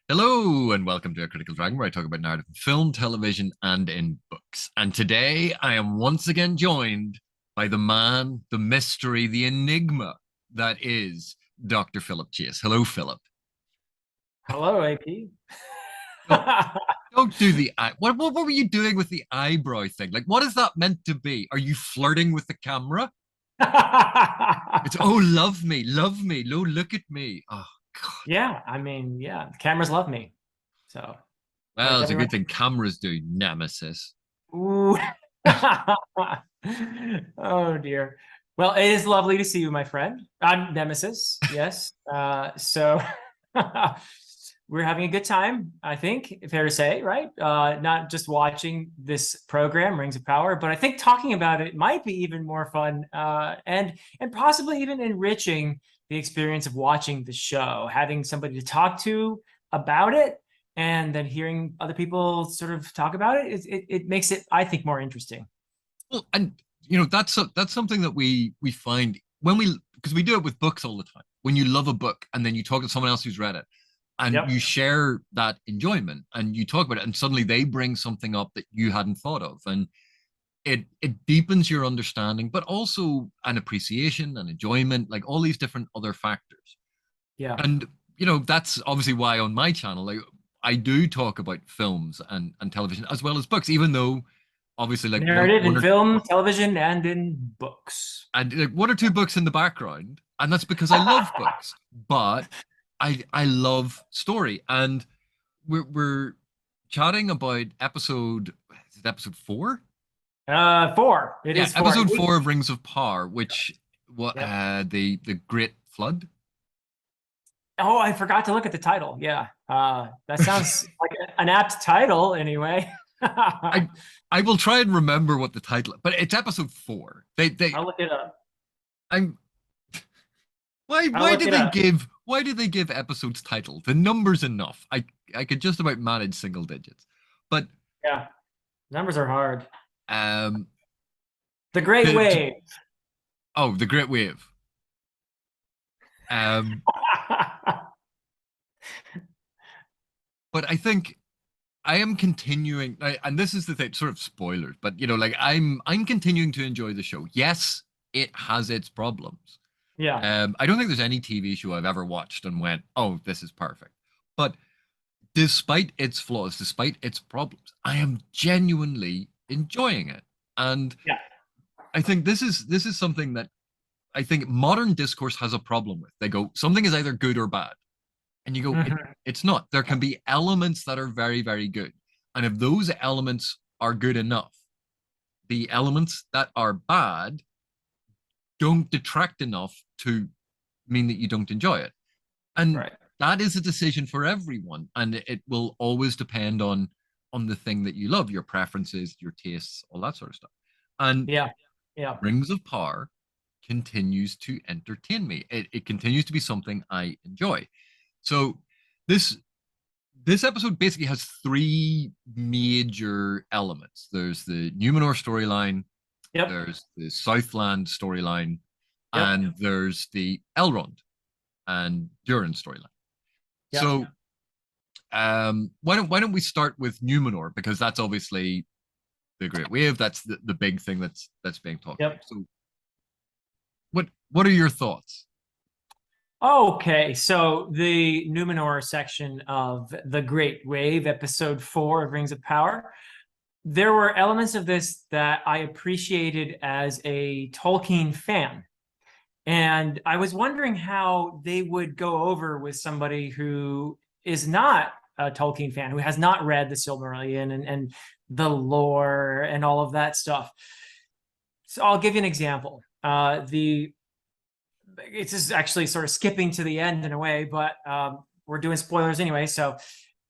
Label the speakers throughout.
Speaker 1: Hello and welcome to A Critical Dragon, where I talk about narrative in film, television, and in books. And today I am once again joined by the man, the mystery, the enigma that is Dr. Philip Chase. Hello, Philip.
Speaker 2: Hello, AP.
Speaker 1: Don't, don't do the eye. What were you doing with the eyebrow thing? Like, what is that meant to be? Are you flirting with the camera? It's love me, oh, look at me. Oh God.
Speaker 2: Yeah, yeah, the cameras love me. So, like
Speaker 1: Well, it's a
Speaker 2: everyone.
Speaker 1: good thing cameras do. Nemesis.
Speaker 2: Ooh. Oh dear. Well, it is lovely to see you, my friend. I'm Nemesis. Yes. So we're having a good time, I think, fair to say, right? Not just watching this program, Rings of Power, but I think talking about it might be even more fun, and possibly even enriching the experience of watching the show, having somebody to talk to about it, and then hearing other people sort of talk about it. It makes it, I think, more interesting.
Speaker 1: Well, and that's something that we find when we because we do it with books all the time. When you love a book and then you talk to someone else who's read it and you
Speaker 2: Yep.
Speaker 1: share that enjoyment and you talk about it and suddenly they bring something up that you hadn't thought of and it deepens your understanding, but also an appreciation and enjoyment, like all these different other factors.
Speaker 2: Yeah.
Speaker 1: And that's obviously why on my channel, like I do talk about films and television as well as books, even though obviously like
Speaker 2: Narrative in film, television, and in books.
Speaker 1: one or two books in the background, and that's because I love books. But I love story, and we're chatting about is it episode four?
Speaker 2: Four. It
Speaker 1: Yeah,
Speaker 2: is four.
Speaker 1: episode four of Rings of Power, which what
Speaker 2: Yep.
Speaker 1: the Great Flood.
Speaker 2: Oh, I forgot to look at the title. Yeah. That sounds like an apt title anyway.
Speaker 1: I I will try and remember what the title, but it's episode four.
Speaker 2: I'll look it up.
Speaker 1: I'm why
Speaker 2: I'll look it up.
Speaker 1: why did they give episodes title? The number's enough. I could just about manage single digits. But
Speaker 2: Yeah. Numbers are hard.
Speaker 1: um
Speaker 2: The Great
Speaker 1: the
Speaker 2: Wave.
Speaker 1: oh, the Great Wave. Um but I think I am continuing and this is the thing, sort of spoilers, but like I'm continuing to enjoy the show. Yes, it has its problems.
Speaker 2: Yeah.
Speaker 1: I don't think there's any TV show I've ever watched and went, "Oh, this is perfect." But despite its flaws, despite its problems, I am genuinely enjoying it. And
Speaker 2: Yeah.
Speaker 1: I think this is something that I think modern discourse has a problem with. They go, something is either good or bad. And you go,
Speaker 2: Mhm.
Speaker 1: it's not. There can be elements that are very, very good. And if those elements are good enough, the elements that are bad don't detract enough to mean that you don't enjoy it. And
Speaker 2: Right.
Speaker 1: that is a decision for everyone. And it will always depend on the thing that you love, your preferences, your tastes, all that sort of stuff. And
Speaker 2: Yeah. Yeah.
Speaker 1: Rings of Power continues to entertain me. It continues to be something I enjoy. So this this episode basically has three major elements. There's the Numenor storyline,
Speaker 2: Yep.
Speaker 1: there's the Southland storyline,
Speaker 2: Yep.
Speaker 1: and there's the Elrond and Durin storyline.
Speaker 2: Yep.
Speaker 1: So why don't we start with Numenor because that's obviously the Great Wave. That's the big thing that's being talked about.
Speaker 2: Yep.
Speaker 1: So what are your thoughts?
Speaker 2: Okay, so the Numenor section of The Great Wave, episode 4 of Rings of Power, there were elements of this that I appreciated as a Tolkien fan. And I was wondering how they would go over with somebody who is not a Tolkien fan, who has not read the Silmarillion and the lore and all of that stuff. So I'll give you an example. The It's just actually sort of skipping to the end in a way, but we're doing spoilers anyway. So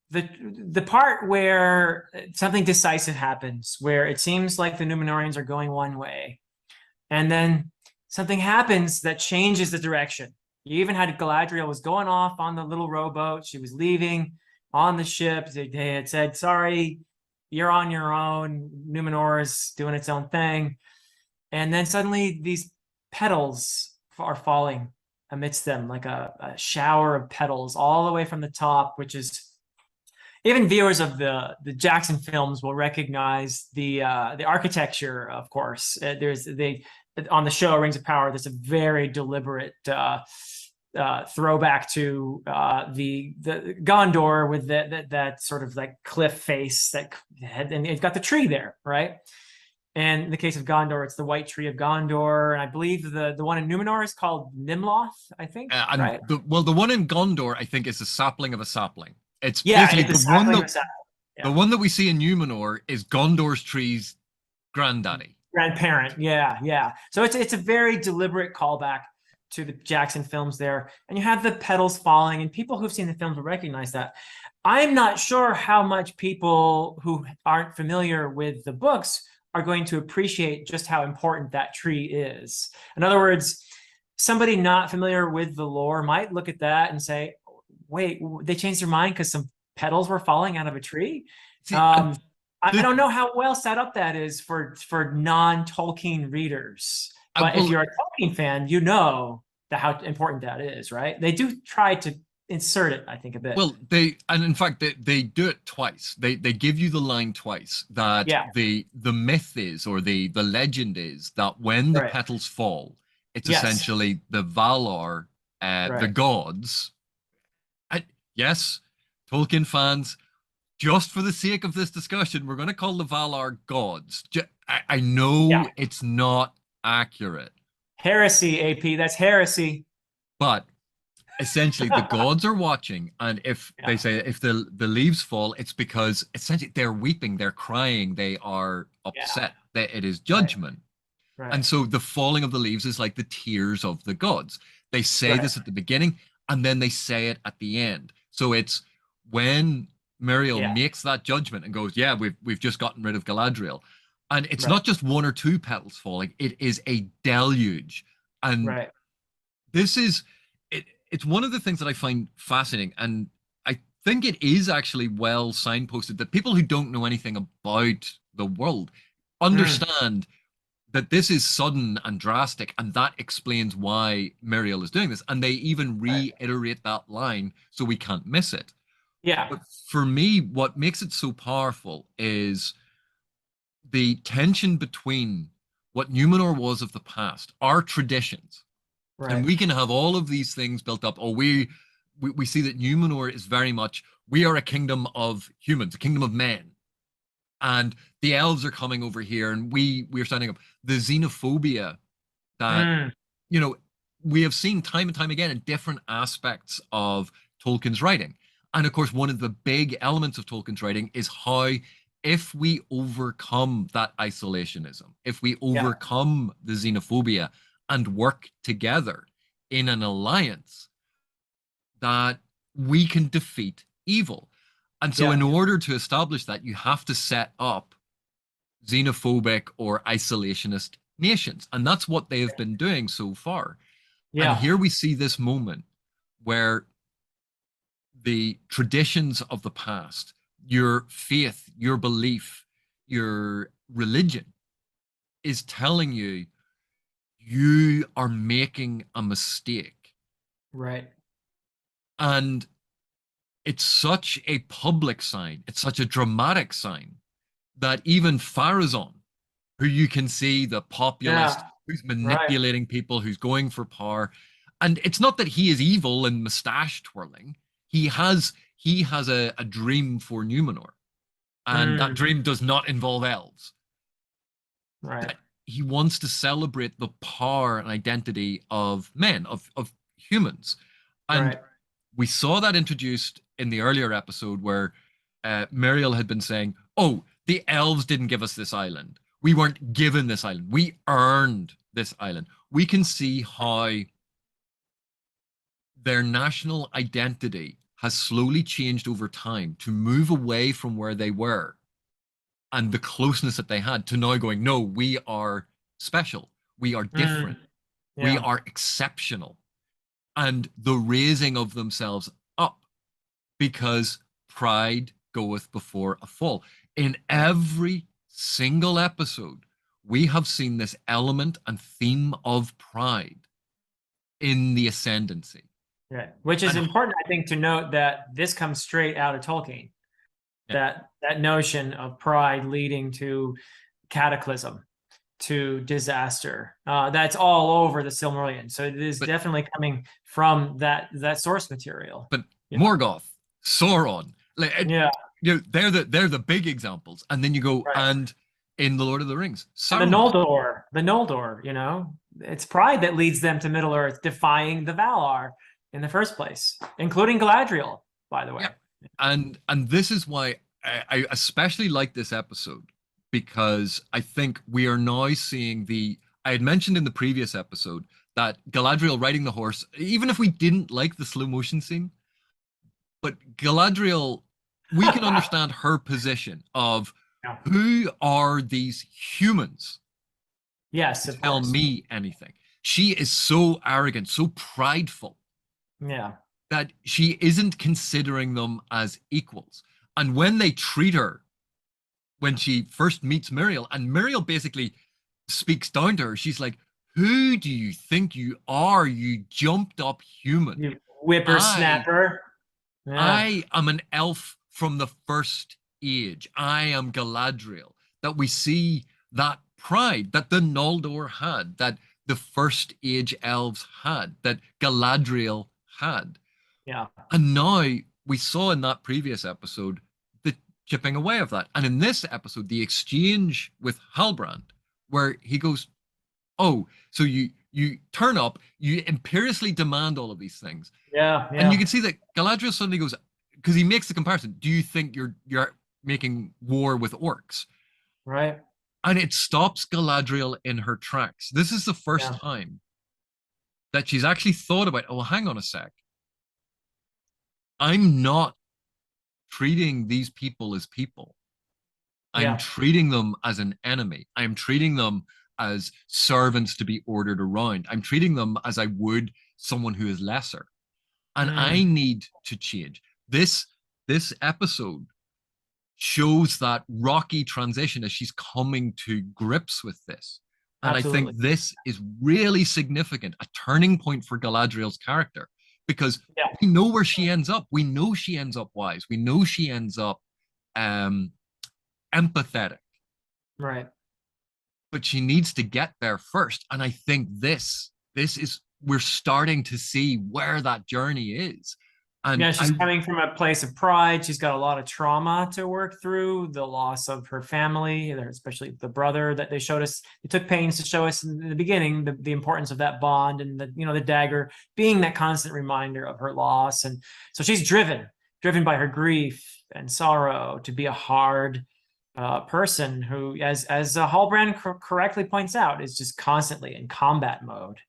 Speaker 2: the part where something decisive happens, where it seems like the Numenorians are going one way, and then something happens that changes the direction. You even had Galadriel was going off on the little rowboat. She was leaving on the ship. They had said, "Sorry, you're on your own. Numenor is doing its own thing." And then suddenly these petals are falling amidst them like a shower of petals all the way from the top, which is even viewers of the Jackson films will recognize the architecture. Of course, there's they on the show Rings of Power. There's a very deliberate throwback to the Gondor with that sort of like cliff face that had, and it's got the tree there, right? And in the case of Gondor, it's the White Tree of Gondor, and I believe the one in Numenor is called Nimloth, I think,
Speaker 1: And
Speaker 2: right?
Speaker 1: the one in Gondor, I think, is a sapling of a sapling. It's
Speaker 2: Yeah,
Speaker 1: basically
Speaker 2: it's the sapling of sapling.
Speaker 1: the
Speaker 2: Yeah,
Speaker 1: one that we see in Numenor is Gondor's tree's granddaddy.
Speaker 2: grandparent. Yeah, yeah. So it's a very deliberate callback to the Jackson films there, and you have the petals falling, and people who've seen the films will recognize that. I'm not sure how much people who aren't familiar with the books are going to appreciate just how important that tree is. In other words, somebody not familiar with the lore might look at that and say, wait, they changed their mind because some petals were falling out of a tree.
Speaker 1: See,
Speaker 2: Um, I
Speaker 1: the,
Speaker 2: don't know how well set up that is for non-Tolkien readers, but if
Speaker 1: well,
Speaker 2: you're a Tolkien fan, you know how important that is, right? They do try to insert it, I think, a bit.
Speaker 1: well, and in fact they do it twice. They give you the line twice that
Speaker 2: Yeah,
Speaker 1: the myth is, or the legend is, that when the
Speaker 2: right.
Speaker 1: petals fall, it's
Speaker 2: Yes,
Speaker 1: essentially the Valar, the
Speaker 2: right.
Speaker 1: gods. I, yes, Tolkien fans, just for the sake of this discussion, we're going to call the Valar gods. I
Speaker 2: Yeah.
Speaker 1: know it's not accurate,
Speaker 2: Heresy, AP. That's heresy.
Speaker 1: but essentially the gods are watching, and if they
Speaker 2: Yeah,
Speaker 1: say if the leaves fall, it's because essentially they're weeping, they're crying, they are
Speaker 2: yeah.
Speaker 1: upset that it is
Speaker 2: Right,
Speaker 1: judgment. And
Speaker 2: right,
Speaker 1: so the falling of the leaves is like the tears of the gods. They say
Speaker 2: right.
Speaker 1: this at the beginning and then they say it at the end. So it's when Muriel
Speaker 2: Yeah,
Speaker 1: makes that judgment and goes, "Yeah, we've just gotten rid of Galadriel." And it's
Speaker 2: right,
Speaker 1: not just one or two petals falling, it is a deluge. And
Speaker 2: right.
Speaker 1: this is it's one of the things that I find fascinating, and I think it is actually well signposted that people who don't know anything about the world
Speaker 2: Mm,
Speaker 1: understand that this is sudden and drastic, and that explains why Muriel is doing this. And they even
Speaker 2: right.
Speaker 1: reiterate that line so we can't miss it.
Speaker 2: Yeah,
Speaker 1: But for me, what makes it so powerful is the tension between what Numenor was of the past, our traditions, and
Speaker 2: right.
Speaker 1: we can have all of these things built up. Or we see that Numenor is very much, we are a kingdom of humans, a kingdom of men, and the elves are coming over here, and we're standing up. The xenophobia that
Speaker 2: Mm,
Speaker 1: you know we have seen time and time again in different aspects of Tolkien's writing. And of course, one of the big elements of Tolkien's writing is how, if we overcome that isolationism, if we
Speaker 2: yeah,
Speaker 1: overcome the xenophobia and work together in an alliance, that we can defeat evil. And so,
Speaker 2: yeah,
Speaker 1: in order to establish that, you have to set up xenophobic or isolationist nations. And that's what they have been doing so far. And
Speaker 2: yeah,
Speaker 1: here we see this moment where the traditions of the past, your faith, your belief, your religion is telling you you are making a mistake.
Speaker 2: right.
Speaker 1: And it's such a public sign, it's such a dramatic sign that even Farazan, who you can see the populist
Speaker 2: Yeah,
Speaker 1: who's
Speaker 2: right.
Speaker 1: manipulating people, who's going for power. And it's not that he is evil and mustache twirling. He has a dream for Numenor. And that
Speaker 2: Mm,
Speaker 1: dream does not involve elves.
Speaker 2: right,
Speaker 1: That he wants to celebrate the power and identity of men, of humans. And
Speaker 2: right.
Speaker 1: we saw that introduced in the earlier episode where Muriel had been saying, "Oh, the elves didn't give us this island. We weren't given this island. We earned this island." We can see how their national identity has slowly changed over time to move away from where they were and the closeness that they had to now going, "No, we are special. We are
Speaker 2: Mm,
Speaker 1: different. We
Speaker 2: yeah,
Speaker 1: are exceptional." And the raising of themselves up, because pride goeth before a fall. In
Speaker 2: right,
Speaker 1: every single episode, we have seen this element and theme of pride in the ascendancy.
Speaker 2: right. Which is
Speaker 1: And
Speaker 2: important, I think, to note that this comes straight out of Tolkien.
Speaker 1: Yeah.
Speaker 2: that notion of pride leading to cataclysm, to disaster. That's all over the Silmarillion. So it is
Speaker 1: But
Speaker 2: definitely coming from that source material.
Speaker 1: but
Speaker 2: You know?
Speaker 1: Morgoth, Sauron, like
Speaker 2: Yeah,
Speaker 1: they're the big examples, and then you go
Speaker 2: right.
Speaker 1: and in the Lord of the Rings,
Speaker 2: And
Speaker 1: Saruman.
Speaker 2: The Noldor, it's pride that leads them to Middle Earth, defying the Valar in the first place, including Galadriel, by the
Speaker 1: Yeah,
Speaker 2: way.
Speaker 1: and this is why I especially like this episode because I think we are now seeing the. I had mentioned in the previous episode that Galadriel riding the horse, even if we didn't like the slow motion scene, but Galadriel, we can understand her position of
Speaker 2: Yeah.
Speaker 1: who are these humans
Speaker 2: Yes,
Speaker 1: to
Speaker 2: of
Speaker 1: tell
Speaker 2: course.
Speaker 1: me anything. She is so arrogant, so prideful
Speaker 2: Yeah.
Speaker 1: that she isn't considering them as equals. And when they treat her, when she first meets Muriel, and Muriel basically speaks down to her, she's like, "Who do you think you are, you jumped up human?
Speaker 2: You
Speaker 1: I
Speaker 2: whippersnapper. Yeah.
Speaker 1: I am an elf from the first age. I am Galadriel." That we see that pride that the Noldor had, that the first age elves had, that Galadriel had.
Speaker 2: Yeah.
Speaker 1: And now we saw in that previous episode the chipping away of that. And in this episode, the exchange with Halbrand, where he goes, "Oh, so you turn up, you imperiously demand all of these things."
Speaker 2: Yeah.
Speaker 1: And you
Speaker 2: Yeah.
Speaker 1: can see that Galadriel suddenly goes, because he makes the comparison, "Do you think you're making war with orcs?"
Speaker 2: Right.
Speaker 1: And it stops Galadriel in her tracks. This is the first
Speaker 2: Yeah.
Speaker 1: time that she's actually thought about, "Oh, hang on a sec. I'm not treating these people as people. I'm
Speaker 2: Yeah.
Speaker 1: treating them as an enemy. I'm treating them as servants to be ordered around. I'm treating them as I would someone who is lesser. And I
Speaker 2: Mm,
Speaker 1: need to change." This episode shows that rocky transition as she's coming to grips with this. And I think
Speaker 2: absolutely.
Speaker 1: this is really significant, a turning point for Galadriel's character, because
Speaker 2: Yeah.
Speaker 1: we know where she ends up. We know she ends up wise. We know she ends up um, empathetic,
Speaker 2: Right.
Speaker 1: but she needs to get there first. And I think this is we're starting to see where that journey is. And
Speaker 2: Yeah,
Speaker 1: I
Speaker 2: she's coming from a place of pride. She's got a lot of trauma to work through, the loss of her family, especially the brother that they showed us. They took pains to show us in the beginning the importance of that bond, and the dagger being that constant reminder of her loss. And so she's driven by her grief and sorrow to be a hard person who, as Hallbrand correctly points out, is just constantly in combat mode.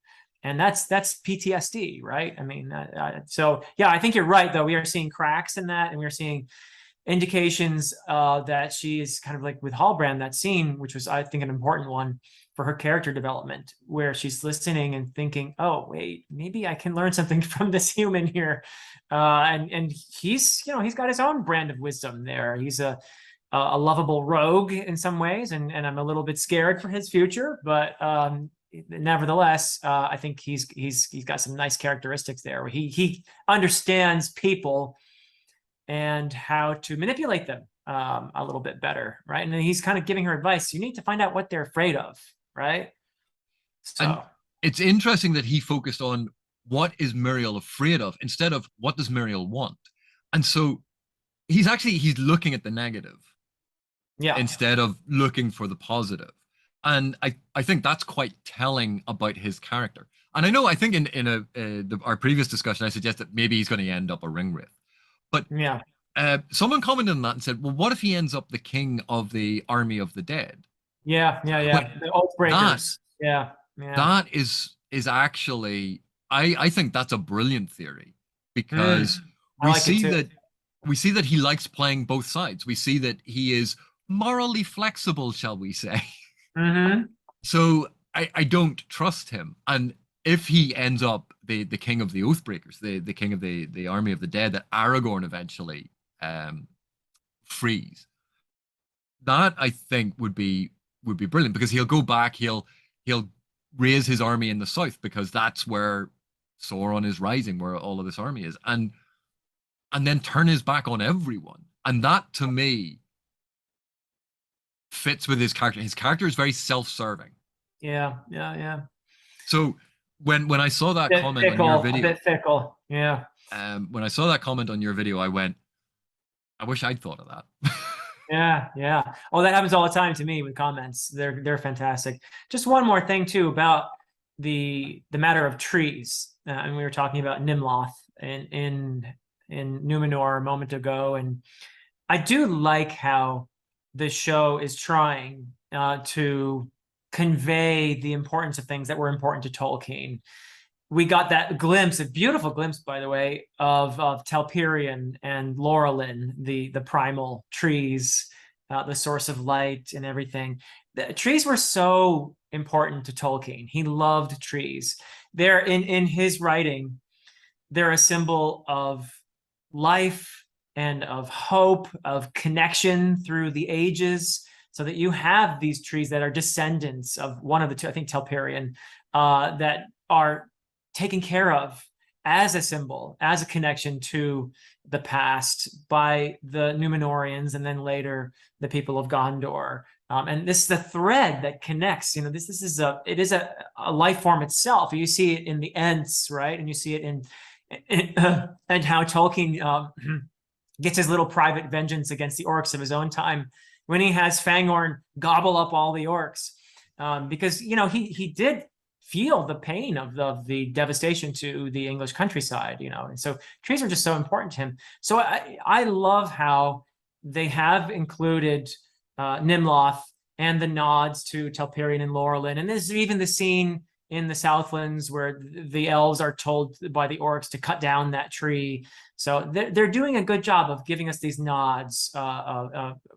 Speaker 2: And that's PTSD, right? I mean, so yeah, I think you're right. Though we are seeing cracks in that, and we are seeing indications that she is kind of like with Hallbrand, that scene, which was, I think, an important one for her character development, where she's listening and thinking, "Oh, wait, maybe I can learn something from this human here." And he's got his own brand of wisdom there. He's a lovable rogue in some ways, and I'm a little bit scared for his future, but nevertheless, I think he's got some nice characteristics there where he understands people and how to manipulate them a little bit better, right? And then he's kind of giving her advice. You need to find out what they're afraid of, right?
Speaker 1: and
Speaker 2: So
Speaker 1: it's interesting that he focused on what is Muriel afraid of instead of what does Muriel want. And so he's looking at the negative
Speaker 2: yeah,
Speaker 1: instead of looking for the positive. And I think that's quite telling about his character. And I think in our previous discussion, I suggested maybe he's going to end up a ring wraith. But
Speaker 2: yeah,
Speaker 1: someone commented on that and said, "Well, what if he ends up the king of the army of the dead?" But
Speaker 2: yeah. The oath
Speaker 1: that
Speaker 2: breakers. Yeah, yeah.
Speaker 1: that is actually I think that's a brilliant theory
Speaker 2: Mm,
Speaker 1: because
Speaker 2: I
Speaker 1: we
Speaker 2: like it
Speaker 1: see
Speaker 2: too.
Speaker 1: that we see that he likes playing both sides. We see that he is morally flexible, shall we say.
Speaker 2: Hmm.
Speaker 1: So I don't trust him. And if he ends up the king of the Oathbreakers, the king of the army of the dead that Aragorn eventually um, frees, that I think would be brilliant because he'll go back, he'll raise his army in the south because that's where Sauron is rising, where all of this army is, and then turn his back on everyone And that to me fits with his character. His character is very self-serving.
Speaker 2: Yeah, yeah, yeah.
Speaker 1: So when I saw that
Speaker 2: Bit
Speaker 1: comment on your
Speaker 2: fickle, a
Speaker 1: video,
Speaker 2: bit fickle. Yeah.
Speaker 1: when I saw that comment on your video, I went, I wish I'd thought of that.
Speaker 2: Yeah, yeah. Oh, that happens all the time to me with comments. They're fantastic. Just one more thing too about the matter of trees. And we were talking about Nimloth in Numenor a moment ago, and I do like how the show is trying to convey the importance of things that were important to Tolkien. We got that glimpse, a beautiful glimpse, by the way, of Telperion and Laurelin, the primal trees, the source of light and everything. The trees were so important to Tolkien. He loved trees. They're in his writing, they're a symbol of life and of hope, of connection through the ages, so that you have these trees that are descendants of one of the two, I think Telperion, that are taken care of as a symbol, as a connection to the past by the Numenorians and then later the people of Gondor. And this is the thread that connects. This is a life form itself. You see it in the Ents, right? And you see it in and how Tolkien gets his little private vengeance against the orcs of his own time when he has Fangorn gobble up all the orcs, because he did feel the pain of the devastation to the English countryside, and so trees are just so important to him. So I love how they have included Nimloth and the nods to Telperion and Laurelin, and there's even the scene in the Southlands where the elves are told by the orcs to cut down that tree. So they're doing a good job of giving us these nods.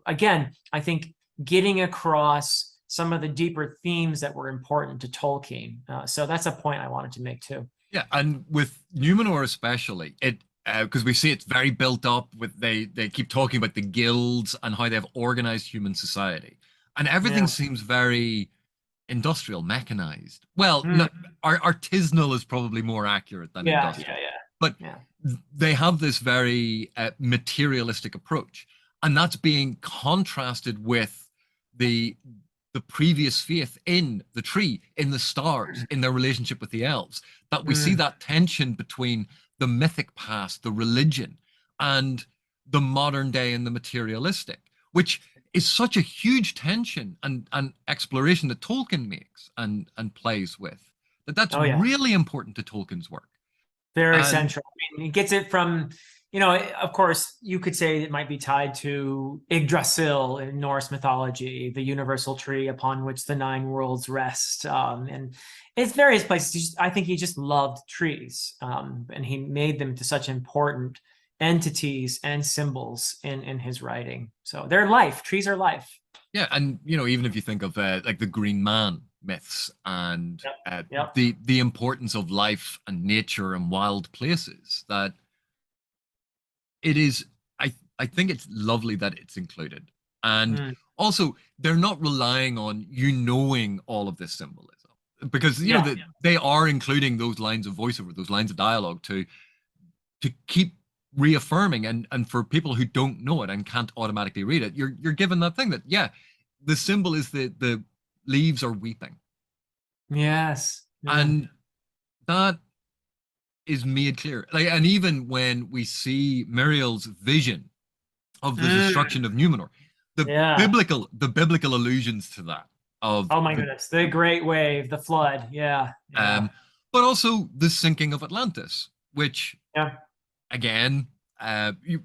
Speaker 2: Again, I think getting across some of the deeper themes that were important to Tolkien. So that's a point I wanted to make too.
Speaker 1: Yeah, and with Numenor especially, it because we see it's very built up with they keep talking about the guilds and how they've organized human society, and everything
Speaker 2: Yeah.
Speaker 1: seems very industrial, mechanized. Well, no,
Speaker 2: Mm.
Speaker 1: artisanal is probably more accurate than
Speaker 2: Yeah,
Speaker 1: industrial,
Speaker 2: yeah,
Speaker 1: but
Speaker 2: yeah,
Speaker 1: they have this very materialistic approach, and that's being contrasted with the the previous faith in the tree, in the stars, in their relationship with the elves. That we see
Speaker 2: yeah.
Speaker 1: that tension between the mythic past, the religion, and the modern day and the materialistic, which is such a huge tension and exploration that Tolkien makes and plays with. That's
Speaker 2: Oh yeah.
Speaker 1: really important to Tolkien's work.
Speaker 2: Very
Speaker 1: And
Speaker 2: central. I mean, he gets it from, of course, you could say it might be tied to Yggdrasil in Norse mythology, the universal tree upon which the nine worlds rest. And it's various places. I think he just loved trees, and he made them to such important entities and symbols in his writing. So they're life. Trees are life.
Speaker 1: yeah, and even if you think of like the Green Man myths and
Speaker 2: Yep. Yep.
Speaker 1: the importance of life and nature and wild places, that it is, I think it's lovely that it's included. And
Speaker 2: Mm.
Speaker 1: also they're not relying on you knowing all of this symbolism, because
Speaker 2: Yeah.
Speaker 1: they are including those lines of voiceover, those lines of dialogue to keep reaffirming, and for people who don't know it and can't automatically read it, you're given that thing that, yeah, the symbol is the leaves are weeping,
Speaker 2: Yes. Yeah.
Speaker 1: and that is made clear. Like, and even when we see Muriel's vision of the
Speaker 2: Mm.
Speaker 1: destruction of Numenor,
Speaker 2: Yeah.
Speaker 1: the biblical allusions to that, of
Speaker 2: Oh my goodness, the Great Wave, the flood. Yeah, yeah,
Speaker 1: um but also the sinking of Atlantis, which
Speaker 2: yeah.
Speaker 1: again,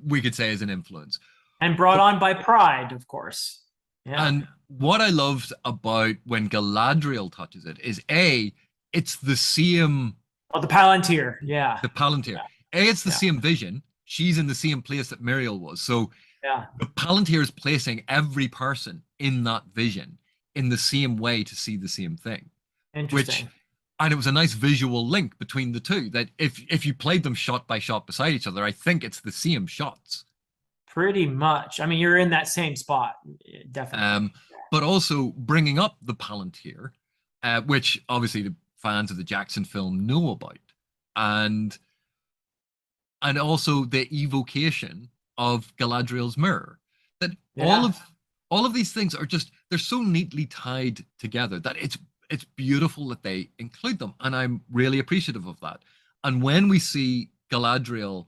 Speaker 1: we could say is an influence.
Speaker 2: And brought
Speaker 1: But
Speaker 2: on by pride, of course. Yeah.
Speaker 1: and what I loved about when Galadriel touches it is, A, it's the same,
Speaker 2: Oh, the Palantir. Yeah,
Speaker 1: the Palantir.
Speaker 2: yeah,
Speaker 1: A, it's the
Speaker 2: yeah,
Speaker 1: same vision. She's in the same place that Muriel was. So
Speaker 2: yeah.
Speaker 1: the Palantir is placing every person in that vision in the same way to see the same thing, which,
Speaker 2: Interesting.
Speaker 1: and it was a nice visual link between the two, that if you played them shot by shot beside each other, I think it's the same shots.
Speaker 2: Pretty much. I mean, you're in that same spot, definitely.
Speaker 1: Um, but also bringing up the Palantir, which obviously the fans of the Jackson film know about, and and also the evocation of Galadriel's mirror. That all
Speaker 2: Yeah.
Speaker 1: of all of these things are just they're so neatly tied together that it's beautiful that they include them, and I'm really appreciative of that. And when we see Galadriel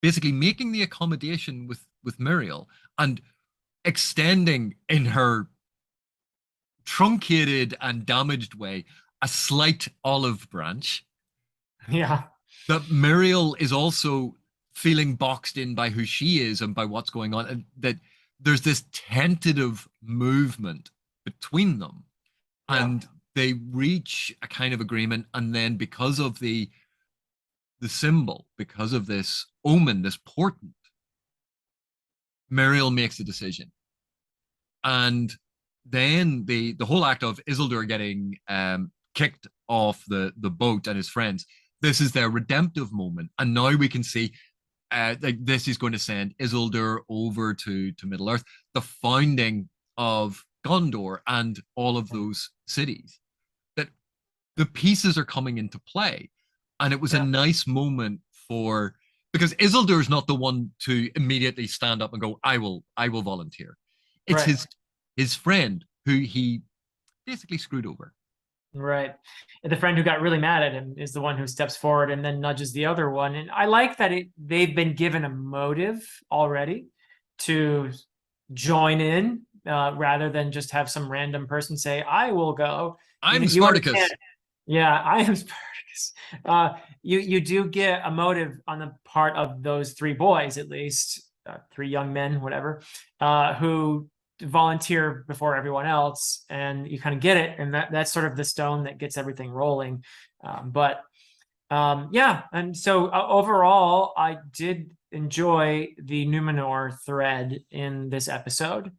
Speaker 1: basically making the accommodation with Muriel and extending in her truncated and damaged way a slight olive branch,
Speaker 2: Yeah.
Speaker 1: that Muriel is also feeling boxed in by who she is and by what's going on, and that there's this tentative movement between them,
Speaker 2: Yeah.
Speaker 1: and they reach a kind of agreement, and then because of the symbol, because of this omen, this portent, Muriel makes a decision, and then the whole act of Isildur getting kicked off the boat and his friends. This is their redemptive moment, and now we can see like this is going to send Isildur over to Middle Earth, the founding of Gondor and all of those cities. That the pieces are coming into play, and it was a
Speaker 2: Yeah.
Speaker 1: nice moment for because Isildur is not the one to immediately stand up and go, I will volunteer." It's
Speaker 2: Right.
Speaker 1: his friend who he basically screwed over.
Speaker 2: Right. The friend who got really mad at him is the one who steps forward and then nudges the other one. And I like that they've been given a motive already to join in, rather than just have some random person say, I will go.
Speaker 1: I'm
Speaker 2: You understand.
Speaker 1: Spartacus.
Speaker 2: Yeah, I am Spartacus. You do get a motive on the part of those three boys, at least, three young men, whatever, who volunteer before everyone else, and you kind of get it, and that's sort of the stone that gets everything rolling. But yeah, and so overall, I did enjoy the Numenor thread in this episode.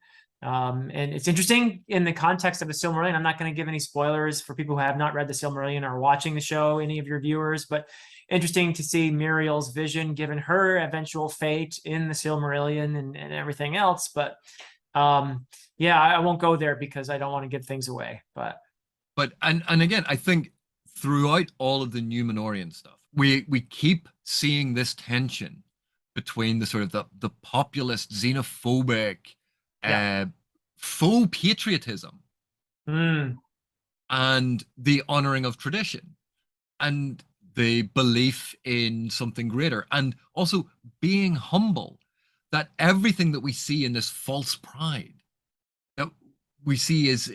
Speaker 2: And it's interesting in the context of the Silmarillion. I'm not going to give any spoilers for people who have not read the Silmarillion or watching the show, any of your viewers, but interesting to see Muriel's vision given her eventual fate in the Silmarillion and everything else. But yeah, I won't go there because I don't want to give things away. But
Speaker 1: But and again, I think throughout all of the Numenorian stuff, we keep seeing this tension between the sort of the populist, xenophobic,
Speaker 2: yeah.
Speaker 1: uh, faux patriotism
Speaker 2: Mm,
Speaker 1: and the honoring of tradition and the belief in something greater, and also being humble that everything that we see in this false pride that we see is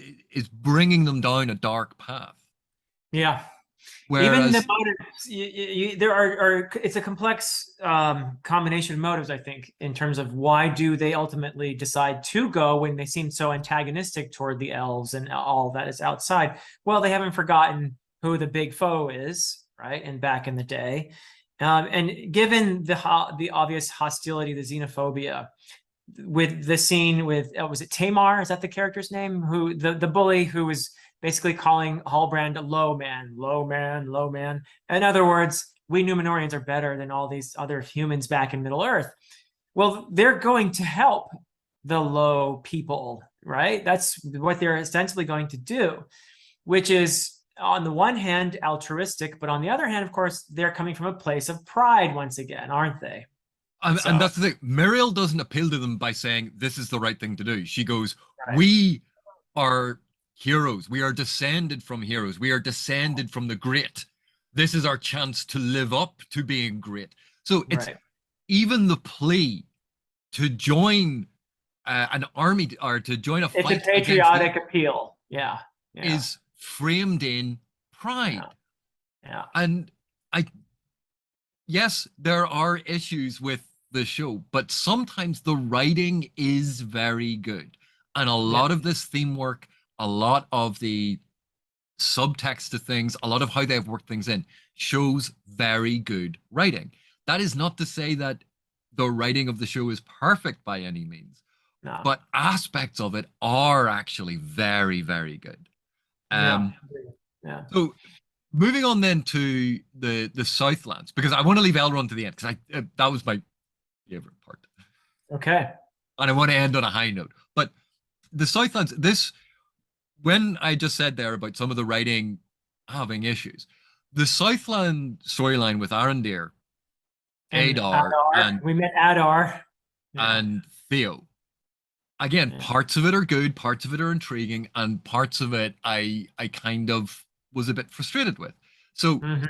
Speaker 1: bringing them down a dark path.
Speaker 2: yeah. Even the
Speaker 1: Whereas
Speaker 2: motives, there are, it's a complex combination of motives, I think, in terms of why do they ultimately decide to go when they seem so antagonistic toward the elves and all that is outside. Well, they haven't forgotten who the big foe is, right? And back in the day. And given the obvious hostility, the xenophobia, with the scene with was it Tamar? Is that the character's name? Who the bully who was basically calling Halbrand a low man, low man, low man. In other words, we Numenorians are better than all these other humans back in Middle Earth. Well, they're going to help the low people, right? That's what they're essentially going to do, which is on the one hand altruistic, but on the other hand, of course, they're coming from a place of pride once again, aren't they?
Speaker 1: and
Speaker 2: So,
Speaker 1: that's the thing. Muriel doesn't appeal to them by saying this is the right thing to do. She goes,
Speaker 2: right,
Speaker 1: "We are heroes. We are descended from heroes. We are descended from the great. This is our chance to live up to being great." So it's
Speaker 2: right.
Speaker 1: even the plea to join an army or to join a
Speaker 2: It's a
Speaker 1: fight against the
Speaker 2: patriotic appeal. Yeah, yeah,
Speaker 1: is framed in
Speaker 2: yeah,
Speaker 1: pride.
Speaker 2: yeah,
Speaker 1: And I yes, there are issues with the show, but sometimes the writing is very good. And a
Speaker 2: yeah,
Speaker 1: lot of this theme work, a lot of the subtext to things, a lot of how they've worked things in shows very good writing. That is not to say that the writing of the show is perfect by any means,
Speaker 2: no,
Speaker 1: but aspects of it are actually very, very good.
Speaker 2: yeah,
Speaker 1: Um,
Speaker 2: yeah.
Speaker 1: so moving on then to the Southlands, because I want to leave Elrond to the end because I that was my favorite part,
Speaker 2: Okay.
Speaker 1: and I want to end on a high note. But the Southlands, this when I just said there about some of the writing having issues, the Southland storyline with Arondir,
Speaker 2: And
Speaker 1: Adar,
Speaker 2: Adar,
Speaker 1: and
Speaker 2: we met Adar. Yeah.
Speaker 1: and Theo. Again,
Speaker 2: Yeah.
Speaker 1: parts of it are good, parts of it are intriguing, and parts of it I kind of was a bit frustrated with. So
Speaker 2: Mhm.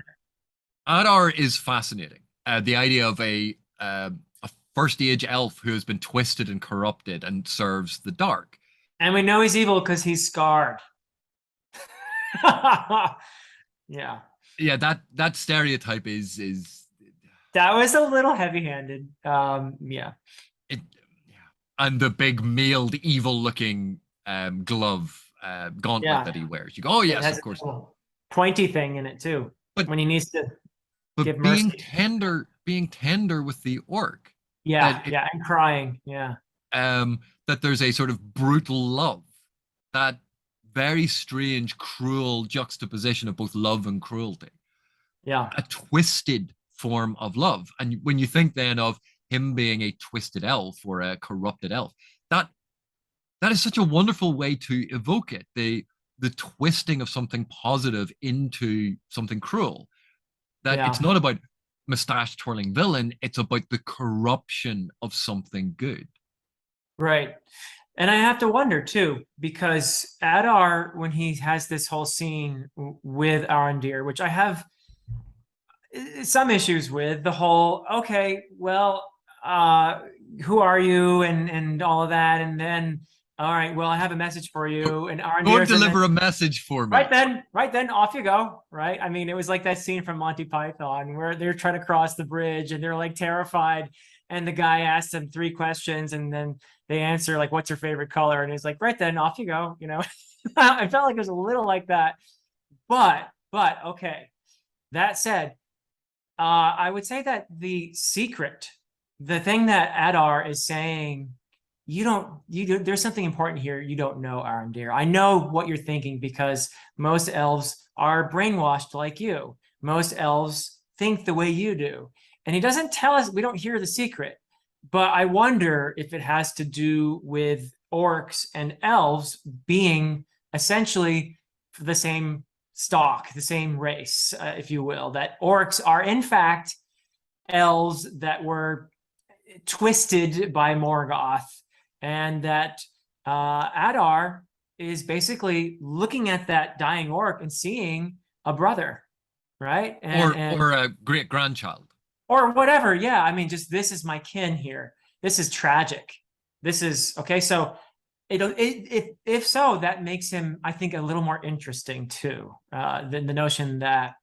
Speaker 1: Adar is fascinating. The idea of a first age elf who has been twisted and corrupted and serves the dark.
Speaker 2: And we know he's evil because he's scarred. Yeah.
Speaker 1: Yeah, that stereotype is
Speaker 2: That was a little heavy-handed. Yeah.
Speaker 1: it. Yeah, and the big mailed, evil-looking glove gauntlet
Speaker 2: Yeah.
Speaker 1: that he wears. You go, oh
Speaker 2: It
Speaker 1: yes,
Speaker 2: has
Speaker 1: of
Speaker 2: a
Speaker 1: course.
Speaker 2: little pointy thing in it too.
Speaker 1: But
Speaker 2: When he needs to give mercy.
Speaker 1: being tender with the orc, that
Speaker 2: Yeah,
Speaker 1: it,
Speaker 2: yeah, and crying. Yeah.
Speaker 1: that there's a sort of brutal love, that very strange, cruel juxtaposition of both love and cruelty,
Speaker 2: Yeah.
Speaker 1: a twisted form of love. And when you think then of him being a twisted elf or a corrupted elf, that that is such a wonderful way to evoke it. The twisting of something positive into something cruel. That it's
Speaker 2: Yeah.
Speaker 1: not about mustache twirling villain, it's about the corruption of something good.
Speaker 2: Right. And I have to wonder too, because Adar, when he has this whole scene with Arondir, which I have some issues with, the whole, okay, well, uh, who are you and all of that, and then, all right, well, I have a message for
Speaker 1: Go,
Speaker 2: you, and
Speaker 1: go and
Speaker 2: Arondir's, and then
Speaker 1: deliver a message for me.
Speaker 2: right then, off you go, right? I mean, it was like that scene from Monty Python where they're trying to cross the bridge and they're like terrified, and the guy asks them three questions, and then they answer like, "What's your favorite color?" And he's like, "Right then, off you go." You know, I felt like it was a little like that, but okay. That said, I would say that the secret, the thing that Adar is saying, there's something important here. You don't know, Arondir. I know what you're thinking because most elves are brainwashed like you. Most elves think the way you do. And he doesn't tell us, we don't hear the secret. But I wonder if it has to do with orcs and elves being essentially the same stock, the same race, if you will, that orcs are in fact elves that were twisted by Morgoth, and that Adar is basically looking at that dying orc and seeing a brother, right? And
Speaker 1: Or a great grandchild.
Speaker 2: or whatever. Yeah, I mean, just this is my kin here. This is tragic. This is okay. So if so, that makes him, I think, a little more interesting too. Than the notion that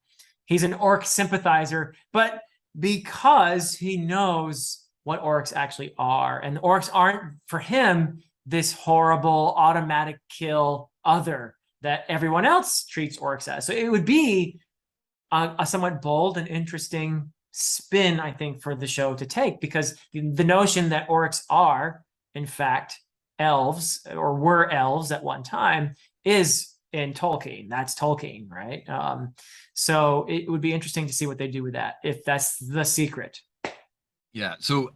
Speaker 2: he's an orc sympathizer, but because he knows what orcs actually are, and the orcs aren't for him this horrible automatic kill other that everyone else treats orcs as. So it would be a somewhat bold and interesting spin, I think, for the show to take, because the notion that orcs are, in fact, elves or were elves at one time is in Tolkien. That's Tolkien, right? So it would be interesting to see what they do with that, if that's the secret.
Speaker 1: Yeah. So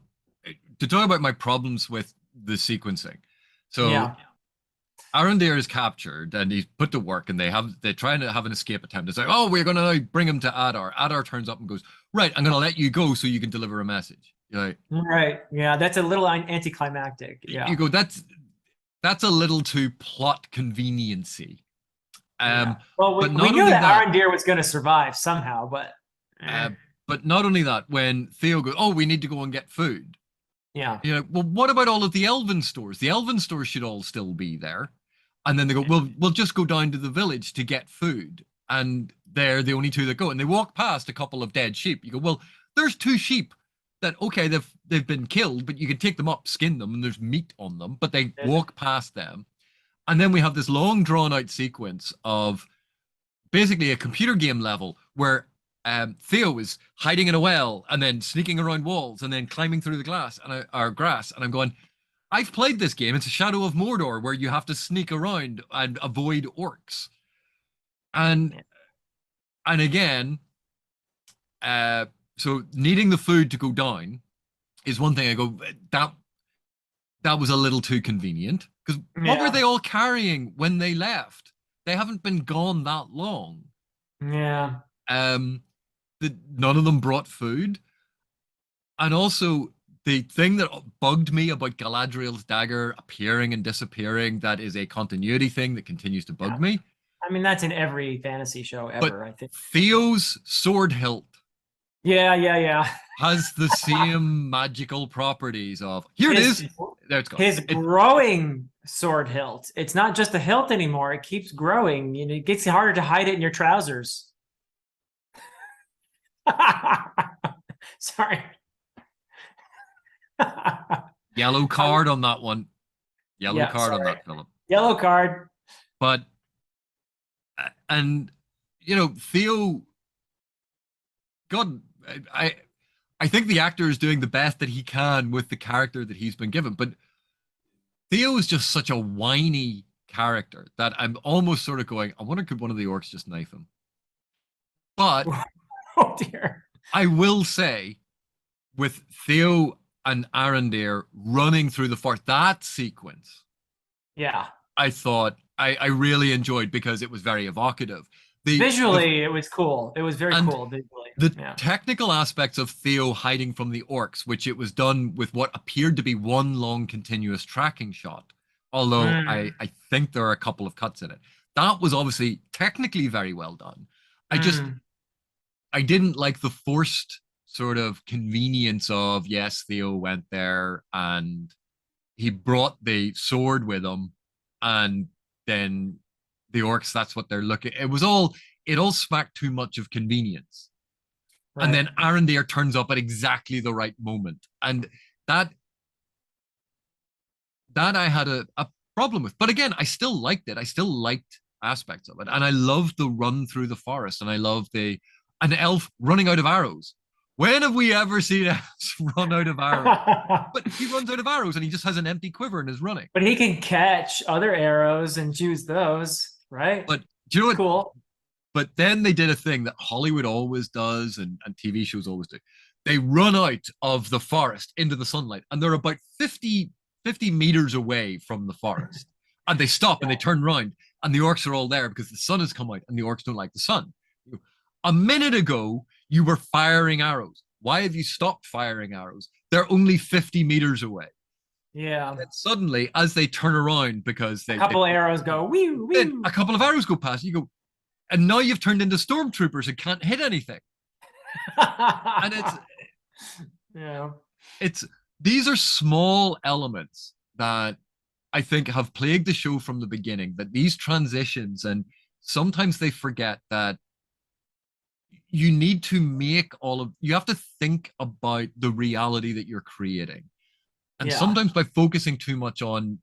Speaker 1: to talk about my problems with the sequencing. So
Speaker 2: Yeah.
Speaker 1: Arondir is captured and he's put to work, and they're trying to have an escape attempt. It's like, oh, we're gonna bring him to Adar. Adar turns up and goes, right, I'm gonna let you go so you can deliver a message. You're like,
Speaker 2: Right. Yeah, that's a little anticlimactic.
Speaker 1: you
Speaker 2: Yeah.
Speaker 1: go, that's a little too plot conveniency.
Speaker 2: Yeah.
Speaker 1: Um,
Speaker 2: Well,
Speaker 1: but
Speaker 2: we
Speaker 1: not
Speaker 2: knew
Speaker 1: only
Speaker 2: that
Speaker 1: that,
Speaker 2: Arondir was going to survive somehow, but
Speaker 1: uh, but not only that, when Theo goes, oh, we need to go and get food.
Speaker 2: yeah.
Speaker 1: You know, well, what about all of the elven stores? The elven stores should all still be there. And then they go, well, we'll just go down to the village to get food. And they're the only two that go. And they walk past a couple of dead sheep. You go, well, there's two sheep that, okay, they've been killed, but you can take them up, skin them, and there's meat on them. But they walk past them. And then we have this long drawn out sequence of basically a computer game level where Theo is hiding in a well and then sneaking around walls and then climbing through the glass and our grass. And I'm going, I've played this game. It's a Shadow of Mordor where you have to sneak around and avoid orcs. And
Speaker 2: Yeah.
Speaker 1: and again, uh, so needing the food to go down is one thing. I go, that was a little too convenient, because what were
Speaker 2: Yeah.
Speaker 1: they all carrying when they left? They haven't been gone that long.
Speaker 2: Yeah.
Speaker 1: Um, none of them brought food, and also the thing that bugged me about Galadriel's dagger appearing and disappearing, that is a continuity thing that continues to bug
Speaker 2: Yeah.
Speaker 1: me.
Speaker 2: I mean, that's in every fantasy show
Speaker 1: But
Speaker 2: ever, I think.
Speaker 1: Theo's sword hilt
Speaker 2: Yeah, yeah, yeah.
Speaker 1: has the same magical properties of here it
Speaker 2: His
Speaker 1: is. There it's gone.
Speaker 2: his growing sword hilt. It's not just a hilt anymore. It keeps growing. You know, it gets harder to hide it in your trousers. Sorry.
Speaker 1: Yellow card on that one. Yellow
Speaker 2: Yeah,
Speaker 1: card on
Speaker 2: sorry.
Speaker 1: that, Philip.
Speaker 2: Yellow card.
Speaker 1: But and Theo, God, I I think the actor is doing the best that he can with the character that he's been given. But Theo is just such a whiny character that I'm almost sort of going, I wonder could one of the orcs just knife him? But
Speaker 2: Oh dear.
Speaker 1: I will say, with Theo and Arendir running through the forest, that sequence
Speaker 2: Yeah.
Speaker 1: I thought I really enjoyed because it was very evocative. The
Speaker 2: Visually, it was cool. It was very
Speaker 1: and
Speaker 2: cool visually.
Speaker 1: the
Speaker 2: Yeah.
Speaker 1: technical aspects of Theo hiding from the orcs, which it was done with what appeared to be one long continuous tracking shot, although
Speaker 2: Mm,
Speaker 1: I think there are a couple of cuts in it. That was obviously technically very well done. I just
Speaker 2: mm.
Speaker 1: I didn't like the forced sort of convenience of yes, Theo went there and he brought the sword with him, and then the orcs, that's what they're looking. It all smacked too much of convenience. And
Speaker 2: Right.
Speaker 1: then Arendir turns up at exactly the right moment. And that that I had a problem with. But again, I still liked it. I still liked aspects of it. And I loved the run through the forest. And I loved an elf running out of arrows. When have we ever seen elves run out of arrows? But he runs out of arrows and he just has an empty quiver and is running.
Speaker 2: But he can catch other arrows and choose those, right?
Speaker 1: But do you know
Speaker 2: It's
Speaker 1: what?
Speaker 2: cool.
Speaker 1: But then they did a thing that Hollywood always does and TV shows always do. They run out of the forest into the sunlight and they're about 50 meters away from the forest. And they stop and they turn around and the orcs are all there because the sun has come out and the orcs don't like the sun. A minute ago, you were firing arrows. Why have you stopped firing arrows? They're only 50 meters away.
Speaker 2: Yeah.
Speaker 1: And suddenly, as they turn around because
Speaker 2: A
Speaker 1: they
Speaker 2: couple arrows go wee
Speaker 1: then
Speaker 2: wee.
Speaker 1: a couple of arrows go past, you go, and now you've turned into stormtroopers and can't hit anything. And
Speaker 2: Yeah.
Speaker 1: it's these are small elements that I think have plagued the show from the beginning, that these transitions, and sometimes they forget that you have to think about the reality that you're creating. And
Speaker 2: Yeah.
Speaker 1: sometimes by focusing too much on,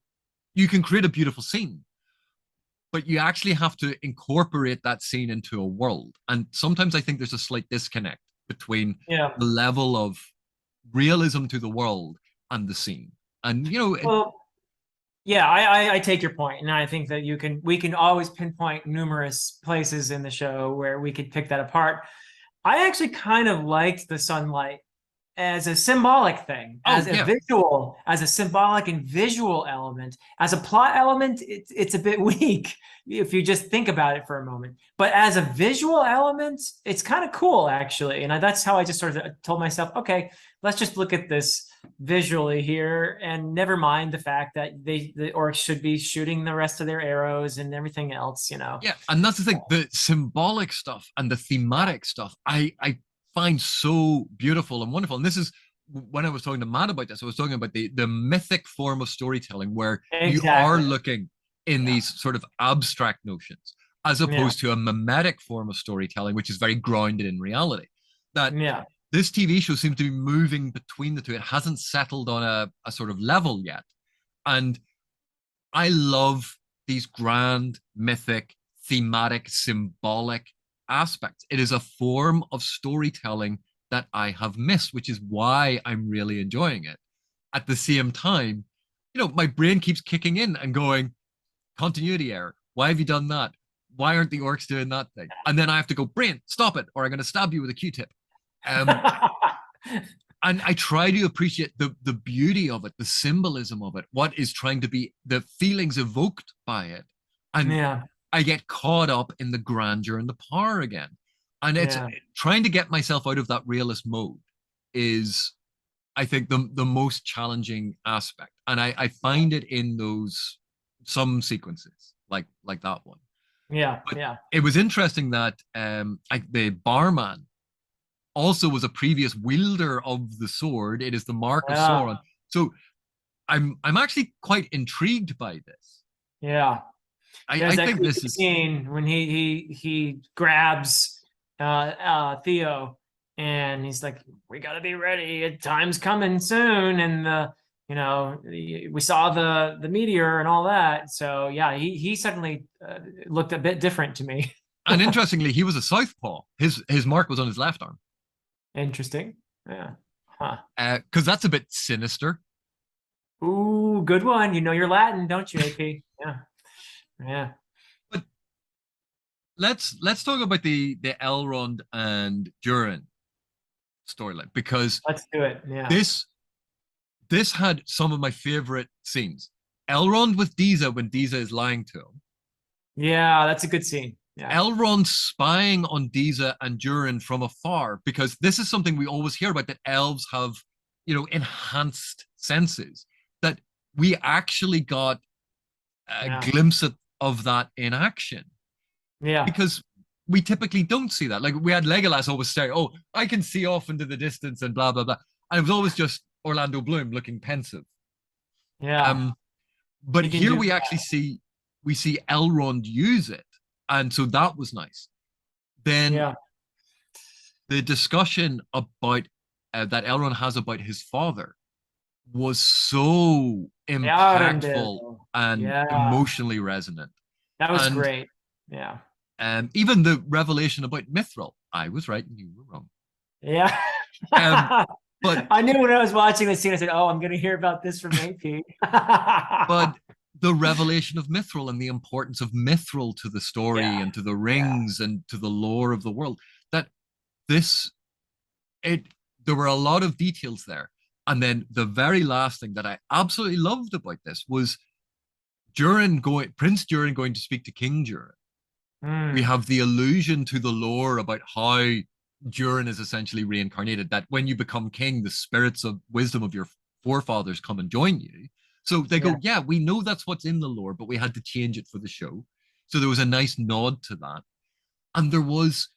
Speaker 1: you can create a beautiful scene, but you actually have to incorporate that scene into a world. And sometimes I think there's a slight disconnect between
Speaker 2: Yeah.
Speaker 1: the level of realism to the world and the scene. And
Speaker 2: Well, yeah, I take your point, and I think that we can always pinpoint numerous places in the show where we could pick that apart. I actually kind of liked the sunlight as a symbolic thing,
Speaker 1: oh
Speaker 2: as a
Speaker 1: yeah,
Speaker 2: visual, as a symbolic and visual element. As a plot element, it's a bit weak if you just think about it for a moment. But as a visual element, it's kind of cool actually. And that's how I just sort of told myself, okay, let's just look at this visually here and never mind the fact that the orcs should be shooting the rest of their arrows and everything else, you know.
Speaker 1: yeah, and that's the thing. The symbolic stuff and the thematic stuff, I find so beautiful and wonderful. And this is when I was talking to Matt about this. I was talking about the mythic form of storytelling where you are
Speaker 2: Exactly.
Speaker 1: looking in
Speaker 2: Yeah.
Speaker 1: these sort of abstract notions, as
Speaker 2: Yeah.
Speaker 1: opposed to a mimetic form of storytelling, which is very grounded in reality. That
Speaker 2: Yeah.
Speaker 1: this TV show seems to be moving between the two. It hasn't settled on a sort of level yet. And I love these grand, mythic, thematic, symbolic aspects. It is a form of storytelling that I have missed, which is why I'm really enjoying it. At the same time, my brain keeps kicking in and going, continuity error. Why have you done that? Why aren't the orcs doing that thing? And then I have to go, brain, stop it, or I'm going to stab you with a Q-tip. Um, and I try to appreciate the beauty of it, the symbolism of it, what is trying to be the feelings evoked by it. And
Speaker 2: Yeah.
Speaker 1: I get caught up in the grandeur and the power again. And it's
Speaker 2: Yeah.
Speaker 1: trying to get myself out of that realist mode is I think the most challenging aspect, and I find it in those some sequences like that one.
Speaker 2: Yeah,
Speaker 1: But
Speaker 2: yeah,
Speaker 1: it was interesting that the barman also was a previous wielder of the sword. It is the mark of
Speaker 2: yeah,
Speaker 1: Sauron. So I'm actually quite intrigued by this.
Speaker 2: yeah.
Speaker 1: I
Speaker 2: There's that
Speaker 1: think
Speaker 2: creepy
Speaker 1: this is
Speaker 2: scene when he grabs Theo, and he's like, "We gotta be ready. Time's coming soon." And we saw the meteor and all that. So yeah, he suddenly looked a bit different to me.
Speaker 1: and interestingly, he was a southpaw. His mark was on his left arm.
Speaker 2: Interesting. Yeah. Huh.
Speaker 1: Because that's a bit sinister.
Speaker 2: Ooh, good one. You know your Latin, don't you, AP? Yeah. Yeah.
Speaker 1: But let's talk about the Elrond and Durin storyline because
Speaker 2: Let's do it. Yeah.
Speaker 1: this this had some of my favorite scenes. Elrond with Disa when Disa is lying to him.
Speaker 2: Yeah, that's a good scene. Yeah.
Speaker 1: Elrond spying on Disa and Durin from afar, because this is something we always hear about, that elves have, enhanced senses. That we actually got a
Speaker 2: Yeah.
Speaker 1: glimpse of that in action,
Speaker 2: Yeah.
Speaker 1: because we typically don't see that. Like we had Legolas always say, "Oh, I can see off into the distance," and blah blah blah, and it was always just Orlando Bloom looking pensive.
Speaker 2: Yeah.
Speaker 1: Um, but
Speaker 2: He can
Speaker 1: here
Speaker 2: do
Speaker 1: we
Speaker 2: that.
Speaker 1: actually see Elrond use it, and so that was nice. Then
Speaker 2: Yeah.
Speaker 1: the discussion about that Elrond has about his father was so
Speaker 2: The
Speaker 1: impactful
Speaker 2: Arendelle.
Speaker 1: and
Speaker 2: Yeah.
Speaker 1: emotionally resonant.
Speaker 2: That was
Speaker 1: And
Speaker 2: great. Yeah.
Speaker 1: even the revelation about Mithril, I was right and you were wrong.
Speaker 2: Yeah.
Speaker 1: Um, but
Speaker 2: I knew when I was watching the scene, I said, "Oh, I'm going to hear about this from AP."
Speaker 1: but the revelation of Mithril and the importance of Mithril to the story
Speaker 2: Yeah.
Speaker 1: and to the
Speaker 2: Yeah.
Speaker 1: rings and to the lore of the world, that this it there were a lot of details there. And then the very last thing that I absolutely loved about this was Prince Durin going to speak to King Durin. We
Speaker 2: Mm.
Speaker 1: have the allusion to the lore about how Durin is essentially reincarnated, that when you become king, the spirits of wisdom of your forefathers come and join you. So they
Speaker 2: Yeah.
Speaker 1: go, yeah, we know that's what's in the lore, but we had to change it for the show. So there was a nice nod to that. And there was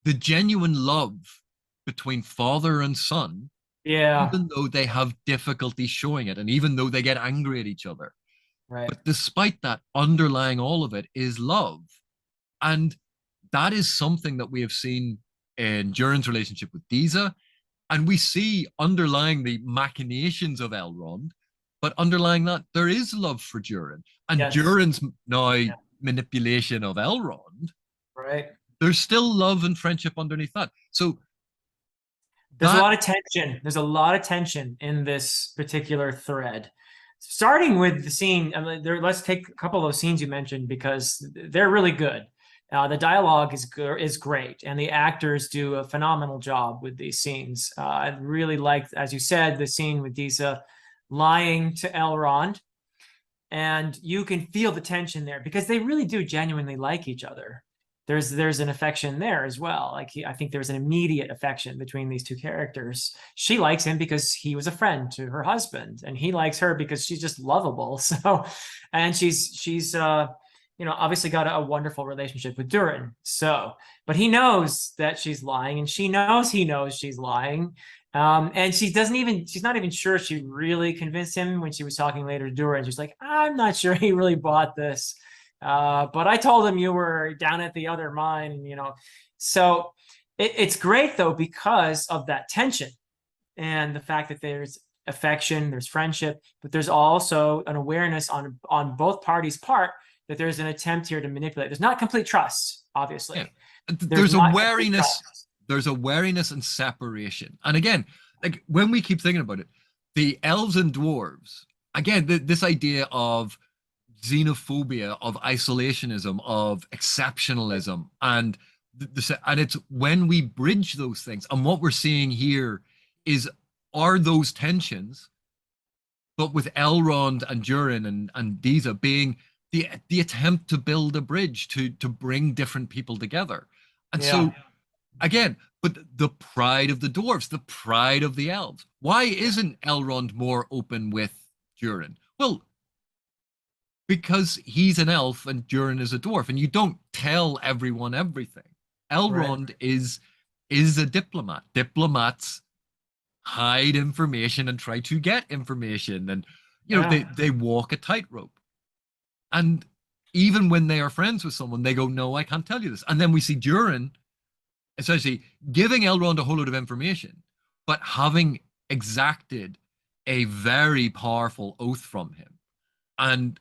Speaker 1: the genuine love between father and son,
Speaker 2: Yeah.
Speaker 1: even though they have difficulty showing it, and even though they get angry at each other.
Speaker 2: Right.
Speaker 1: But despite that, underlying all of it is love. And that is something that we have seen in Durin's relationship with Disa. And we see underlying the machinations of Elrond, but underlying that, there is love for Durin. And
Speaker 2: Yes.
Speaker 1: Durin's now
Speaker 2: Yeah.
Speaker 1: manipulation of Elrond,
Speaker 2: Right.
Speaker 1: there's still love and friendship underneath that. So
Speaker 2: There's a
Speaker 1: that,
Speaker 2: lot of tension. There's a lot of tension in this particular thread. Starting with the scene, I mean, let's take a couple of those scenes you mentioned because they're really good. The dialogue is great, and the actors do a phenomenal job with these scenes. I really liked, as you said, the scene with Disa lying to Elrond, and you can feel the tension there because they really do genuinely like each other. There's an affection there as well. I think there's an immediate affection between these two characters. She likes him because he was a friend to her husband, and he likes her because she's just lovable. So, and she's obviously got a wonderful relationship with Durin. So, but he knows that she's lying, and she knows he knows she's lying. And she's not even sure she really convinced him when she was talking later to Durin. She's like, I'm not sure he really bought this. But I told him you were down at the other mine, So it's great though because of that tension and the fact that there's affection, there's friendship, but there's also an awareness on both parties' part that there's an attempt here to manipulate. There's not complete trust,
Speaker 1: yeah,
Speaker 2: obviously. There's
Speaker 1: there's a
Speaker 2: not complete
Speaker 1: wariness,
Speaker 2: trust.
Speaker 1: there's a wariness and separation. And again, like when we keep thinking about it, the elves and dwarves, again, this idea of xenophobia, of isolationism, of exceptionalism, and and it's when we bridge those things, and what we're seeing here is are those tensions, but with Elrond and Durin and Disa being the attempt to build a bridge to bring different people together. And
Speaker 2: Yeah.
Speaker 1: so again, but the pride of the dwarves, the pride of the elves. Why isn't Elrond more open with Durin? Well, because he's an elf and Durin is a dwarf, and you don't tell everyone everything.
Speaker 2: Right.
Speaker 1: Elrond is a diplomat. Diplomats hide information and try to get information, and
Speaker 2: Yeah.
Speaker 1: they walk a tightrope. And even when they are friends with someone, they go, "No, I can't tell you this." And then we see Durin essentially giving Elrond a whole lot of information, but having exacted a very powerful oath from him. And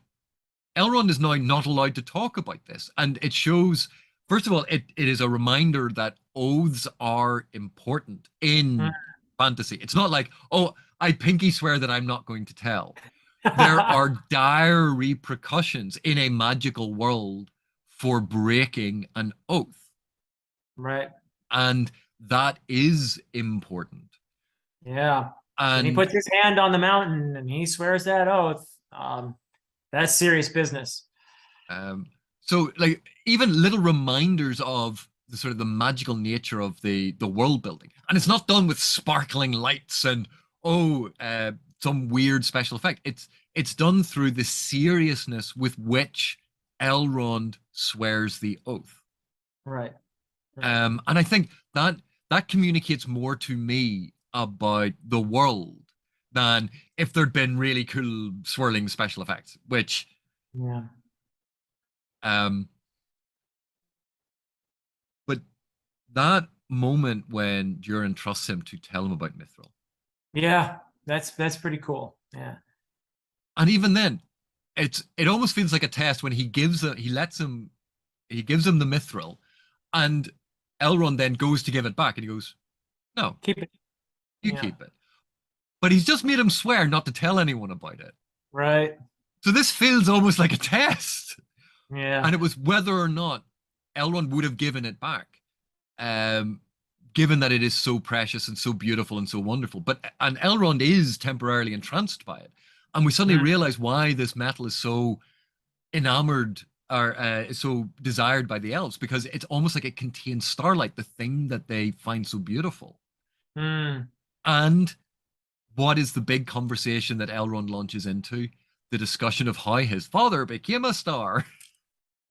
Speaker 1: Elrond is now not allowed to talk about this. And it shows, first of all, it is a reminder that oaths are important
Speaker 2: Mm.
Speaker 1: in fantasy. It's not like, oh, I pinky swear that I'm not going to tell. There are dire repercussions in a magical world for breaking an oath.
Speaker 2: Right.
Speaker 1: And that is important.
Speaker 2: Yeah. When he
Speaker 1: And
Speaker 2: puts his hand on the mountain and he swears that oath, that's serious business.
Speaker 1: Um, so like even little reminders of the sort of the magical nature of the world building, and it's not done with sparkling lights and some weird special effect. It's done through the seriousness with which Elrond swears the oath.
Speaker 2: Right. Right.
Speaker 1: And I think that communicates more to me about the world than if there'd been really cool swirling special effects, which
Speaker 2: Yeah.
Speaker 1: um but that moment when Durin trusts him to tell him about Mithril,
Speaker 2: Yeah. That's pretty cool. Yeah.
Speaker 1: and even then, it almost feels like a test when he gives him the Mithril, and Elrond then goes to give it back, and he goes, "No,
Speaker 2: Keep it.
Speaker 1: you
Speaker 2: Yeah.
Speaker 1: keep it." But he's just made him swear not to tell anyone about it.
Speaker 2: Right.
Speaker 1: So this feels almost like a test, and
Speaker 2: Yeah.
Speaker 1: it was whether or not Elrond would have given it back. Um, Given that it is so precious and so beautiful and so wonderful. But and Elrond is temporarily entranced by it, and we suddenly
Speaker 2: Mm.
Speaker 1: realize why this metal is so enamored or is so desired by the elves, because it's almost like it contains starlight, the thing that they find so beautiful.
Speaker 2: Mm.
Speaker 1: And what is the big conversation that Elrond launches into? The discussion of how his father became a star.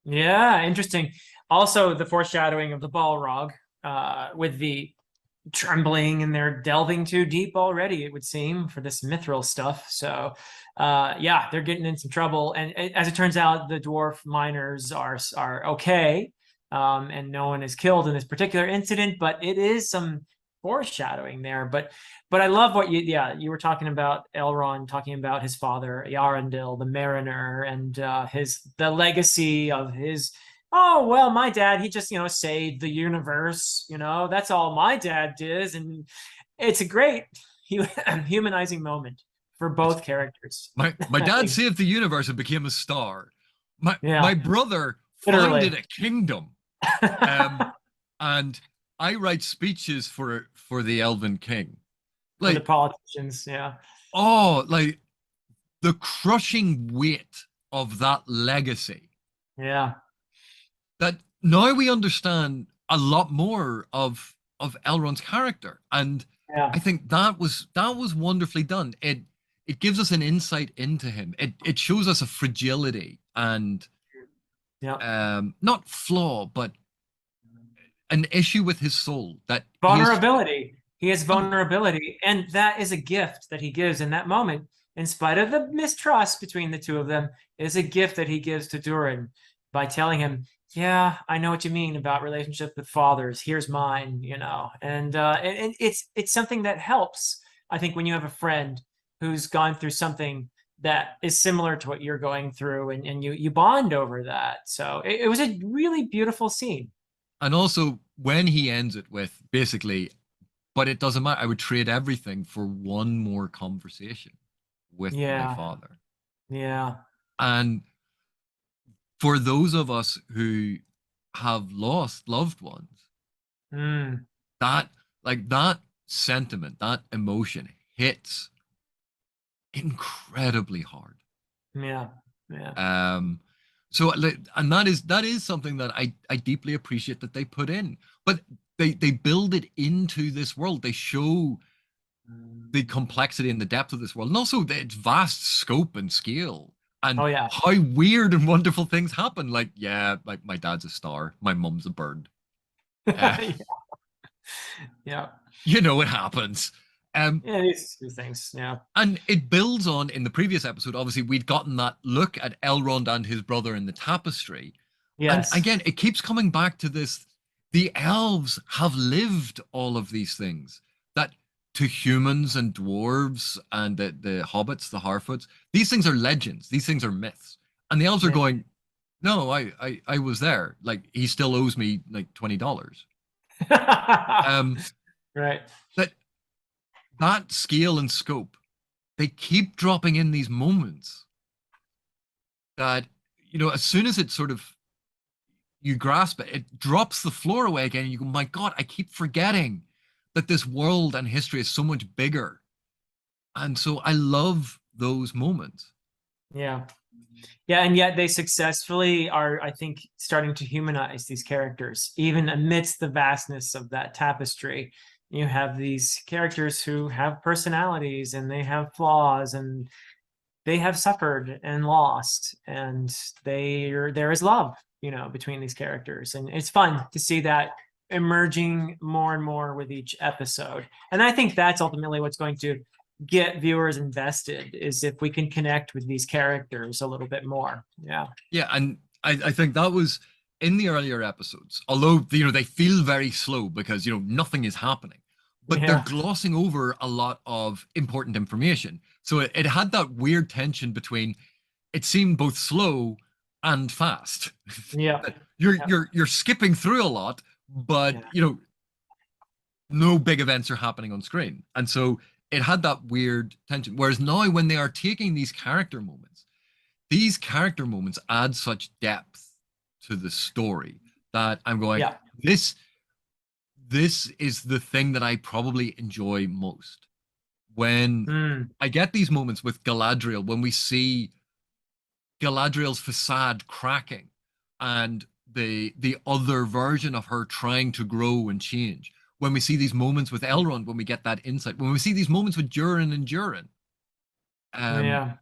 Speaker 2: Yeah. Interesting. Also, the foreshadowing of the Balrog, with the trembling, and they're delving too deep already, it would seem, for this mithril stuff. So yeah, they're getting in some trouble, and as it turns out, the dwarf miners are okay, and no one is killed in this particular incident, but it is some foreshadowing there. But I love what you were talking about, Elrond talking about his father Yarandil the mariner, and his the legacy of his, oh well, my dad, he just saved the universe, that's all my dad did. And it's a great humanizing moment for
Speaker 1: It's
Speaker 2: both characters.
Speaker 1: my
Speaker 2: I
Speaker 1: dad
Speaker 2: think.
Speaker 1: saved the universe and became a star. My
Speaker 2: Yeah,
Speaker 1: brother founded
Speaker 2: literally.
Speaker 1: a kingdom. Um, and I write speeches for the Elven King.
Speaker 2: For the
Speaker 1: Like,
Speaker 2: politicians, yeah.
Speaker 1: oh, like the crushing weight of that legacy.
Speaker 2: Yeah.
Speaker 1: That now we understand a lot more of Elrond's character, and I
Speaker 2: Yeah.
Speaker 1: think that was wonderfully done. It gives us an insight into him. It shows us a fragility and
Speaker 2: Yeah.
Speaker 1: not flaw, but an issue with his soul that he is
Speaker 2: Vulnerability. He has
Speaker 1: vulnerable.
Speaker 2: vulnerability, and that is a gift that he gives in that moment. In spite of the mistrust between the two of them, is a gift that he gives to Durin by telling him, "Yeah, I know what you mean about relationship with fathers. Here's mine," and it's something that helps. I think when you have a friend who's gone through something that is similar to what you're going through, and you bond over that. So it was a really beautiful scene.
Speaker 1: And also when he ends it with basically, but it doesn't matter. I would trade everything for one more conversation with my
Speaker 2: Yeah,
Speaker 1: father.
Speaker 2: yeah.
Speaker 1: And for those of us who have lost loved ones,
Speaker 2: Mm,
Speaker 1: that that sentiment, that emotion hits incredibly hard.
Speaker 2: yeah, yeah.
Speaker 1: Um, and that is something that I deeply appreciate that they put in. But they build it into this world. They show the complexity and the depth of this world, and also its vast scope and scale, and
Speaker 2: Oh yeah.
Speaker 1: how weird and wonderful things happen. Like, yeah, like my dad's a star, my mum's a bird. Uh,
Speaker 2: Yeah. Yeah.
Speaker 1: you know, it happens.
Speaker 2: Yeah, these things. Yeah.
Speaker 1: And it builds on in the previous episode. Obviously, we'd gotten that look at Elrond and his brother in the tapestry. And
Speaker 2: Yes.
Speaker 1: again, it keeps coming back to this. The elves have lived all of these things that to humans and dwarves and the hobbits, the Harfoots, these things are legends. These things are myths. And the elves are
Speaker 2: Yeah.
Speaker 1: going, no, I was there. Like, he still owes me like $20. Um,
Speaker 2: Right.
Speaker 1: that that scale and scope, they keep dropping in these moments that, as soon as it sort of you grasp it, it drops the floor away again, and you go, my God, I keep forgetting that this world and history is so much bigger. And so I love those moments.
Speaker 2: Yeah. Yeah, and yet they successfully are, I think, starting to humanize these characters, even amidst the vastness of that tapestry. You have these characters who have personalities and they have flaws and they have suffered and lost, and there is love, between these characters. And it's fun to see that emerging more and more with each episode. And I think that's ultimately what's going to get viewers invested, is if we can connect with these characters a little bit more. Yeah.
Speaker 1: Yeah, and I think that was in the earlier episodes, although they feel very slow because nothing is happening, but they're
Speaker 2: Yeah.
Speaker 1: glossing over a lot of important information. So it had that weird tension between it seemed both slow and fast.
Speaker 2: Yeah.
Speaker 1: That you're
Speaker 2: Yeah.
Speaker 1: you're you're skipping through a lot, but
Speaker 2: Yeah.
Speaker 1: no big events are happening on screen. And so it had that weird tension. Whereas now when they are taking these character moments add such depth to the story that I'm going,
Speaker 2: Yeah.
Speaker 1: this is the thing that I probably enjoy most. When
Speaker 2: Mm.
Speaker 1: I get these moments with Galadriel, when we see Galadriel's facade cracking and the other version of her trying to grow and change. When we see these moments with Elrond, when we get that insight, when we see these moments with Durin and Durin, um,
Speaker 2: Yeah.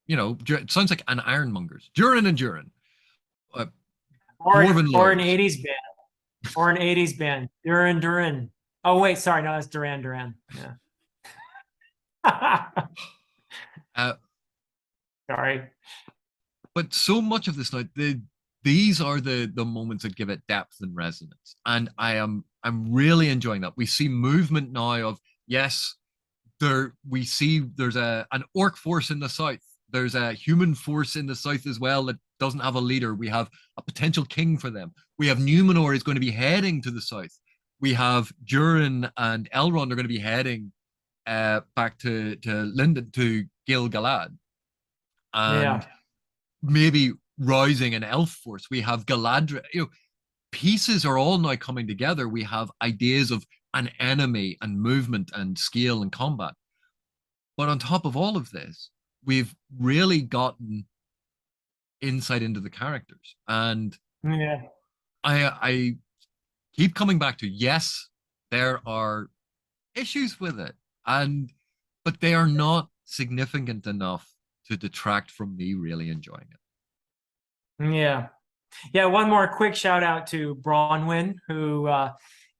Speaker 1: it sounds like an ironmonger's. Durin and Durin, uh,
Speaker 2: Or
Speaker 1: dwarven
Speaker 2: or an
Speaker 1: lords.
Speaker 2: 80s band. Or an 80s band. Duran Duran. Oh wait, sorry, no, that's Duran Duran. Yeah.
Speaker 1: Uh,
Speaker 2: Sorry.
Speaker 1: but so much of this now, these are the moments that give it depth and resonance, and I'm really enjoying that. We see movement now of, yes, we see there's an orc force in the south. There's a human force in the south as well that doesn't have a leader. We have a potential king for them. We have Numenor is going to be heading to the south. We have Durin and Elrond are going to be heading back to Linden, to Gil Galad, and
Speaker 2: Yeah.
Speaker 1: maybe rousing an elf force. We have Galadriel. Pieces are all now coming together. We have ideas of an enemy and movement and scale and combat. But on top of all of this, we've really gotten insight into the characters. And
Speaker 2: Yeah.
Speaker 1: I keep coming back to, yes, there are issues with it. But they are not significant enough to detract from me really enjoying it.
Speaker 2: Yeah. Yeah. One more quick shout out to Bronwyn, who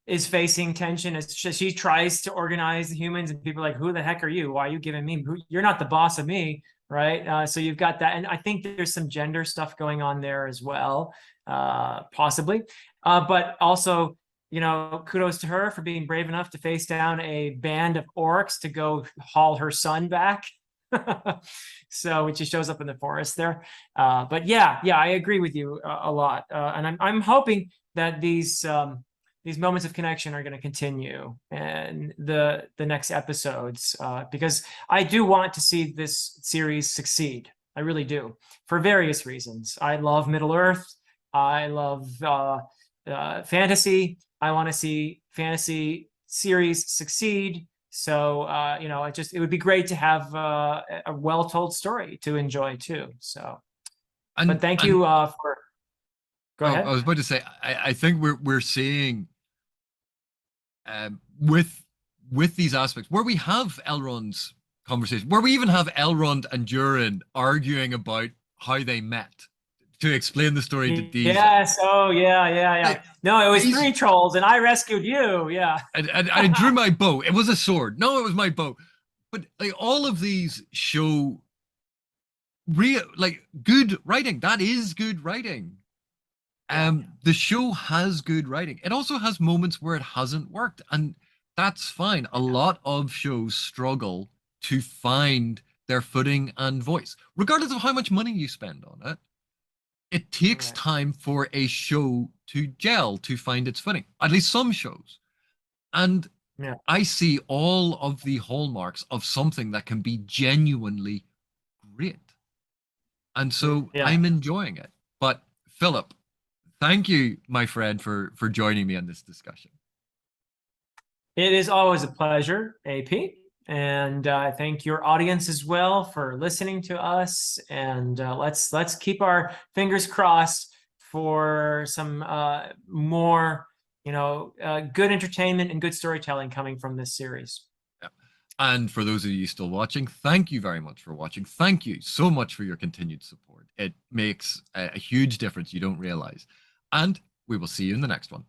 Speaker 2: is facing tension as she tries to organize the humans, and people are like, who the heck are you? Why are you giving me? You're not the boss of me, right? So you've got that. And I think there's some gender stuff going on there as well, possibly. But also, kudos to her for being brave enough to face down a band of orcs to go haul her son back. So when she shows up in the forest there. But yeah, I agree with you a lot. And I'm hoping that these moments of connection are going to continue and the next episodes, because I do want to see this series succeed. I really do, for various reasons. I love Middle Earth. I love fantasy. I want to see fantasy series succeed. So it would be great to have a well-told story to enjoy too. So, but
Speaker 1: And
Speaker 2: thank
Speaker 1: and
Speaker 2: you for. Go
Speaker 1: I
Speaker 2: ahead.
Speaker 1: was about to say, I think we're seeing with these aspects where we have Elrond's conversation, where we even have Elrond and Durin arguing about how they met to explain the story to Deezer.
Speaker 2: Yes. Oh, yeah, yeah, yeah.
Speaker 1: Like,
Speaker 2: No, it was
Speaker 1: these,
Speaker 2: three trolls, and I rescued you. Yeah.
Speaker 1: and I drew my bow. It was a sword. No, it was my bow. But like all of these show real, like good writing. That is good writing.
Speaker 2: Yeah.
Speaker 1: The show has good writing. It also has moments where it hasn't worked, and that's fine. A
Speaker 2: Yeah.
Speaker 1: lot of shows struggle to find their footing and voice, regardless of how much money you spend on it. It takes
Speaker 2: Right.
Speaker 1: time for a show to gel, to find its footing. At least some shows. And
Speaker 2: Yeah.
Speaker 1: I see all of the hallmarks of something that can be genuinely great. And so
Speaker 2: Yeah.
Speaker 1: I'm enjoying it. But Philip, thank you, my friend, for joining me on this discussion.
Speaker 2: It is always a pleasure, AP. And I thank your audience as well for listening to us. And let's keep our fingers crossed for some more, good entertainment and good storytelling coming from this series.
Speaker 1: Yeah. And for those of you still watching, thank you very much for watching. Thank you so much for your continued support. It makes a huge difference you don't realize. And we will see you in the next one.